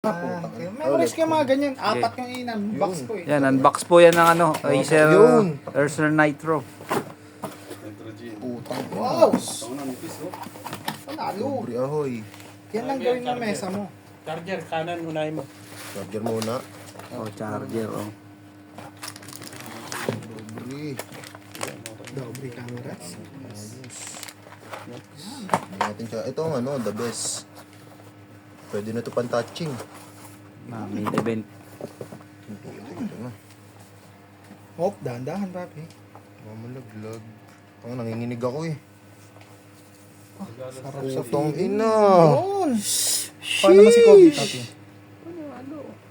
Okay. Memorize ko yung mga ganyan. Apat yung in-unbox ko eh. Yan, unbox po yan ng ano, Acer Yun. Acer Nitro. Putang ina. Wow! Panalo. Sobre ahoy. Yan lang gawin ng mesa mo. Charger, kanan, unahin mo. Charger muna. Oh, charger, oh. Sobre. Dobre cameras. Natin siya. Ito ang ano, the best. Pwede na ito pan-touching. Main event. Ito na. Oh, dahan-dahan, papi. Mamalaglag. Ang nanginginig ako eh. Sarap sa Putang feeling. ina. Yun. Paano naman si Kobe, papi?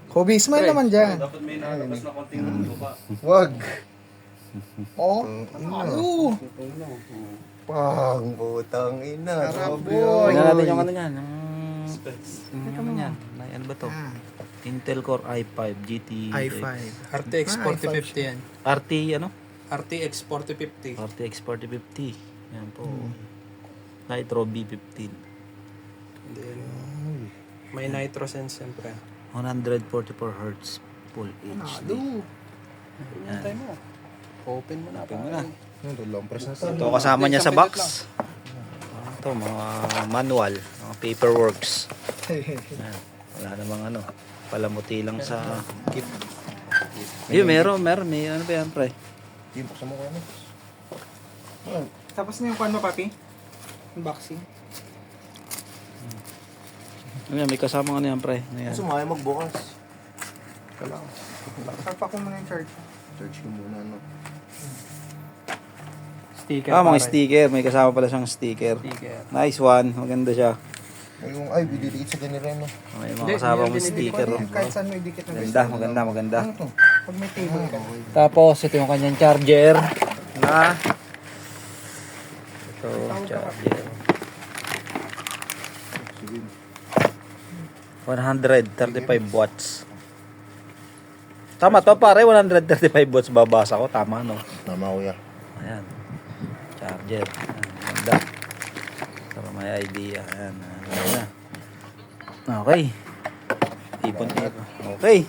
Kobe, smile naman dyan. Dapat may nakalabas na konting lupa. Wag. Oh, Ina. ano? Pang putang ina. Sarap, Grabe, boy. Tingnan natin ahoy. yung ano yan. Ano yan? Ano ba to? Ah, Intel Core i5 GT i5. RTX Ah, 4050 yan. RT ano? RTX 4050. RTX 4050. Yan po. Nitro B15. Then, may nitro sense siyempre. 144 Hz Full HD. Panalo. Hintay mo. Open mo na. Open mo na. Ito, lampres na Ito kasama niya sa box. Ito mga manual, mga paperworks. Yan. Wala namang ano, palamuti lang sa kit. Ayun, meron. May ano ba yan, pre? Yung buksan mo ko ano. Tapos na yung kwan mo, papi? Unboxing. Ano yan, may kasama ano yan, pre? Ano yan? Gusto mo ayaw magbukas. Kailangan. Sarpa ko muna yung charge. Charge ko muna ano. Sticker. Mga sticker. May kasama pala siyang sticker. Sticker. Nice one. Maganda siya. Ay, bididikit sa ganireno. May mga kasama mo sticker. Oh. Kahit saan mo idikit na Maganda. Ano to? Pag may table ka. Tapos, ito yung kanyang charger. Na? Ito, charger. 135 watts. Tama to pare, 135 watts babasa ko. Tama no? Tama kuya. Ayan. Charger. Ayan, ganda. Para may idea. Ayan. Ayan na. Okay. Ipon. Okay.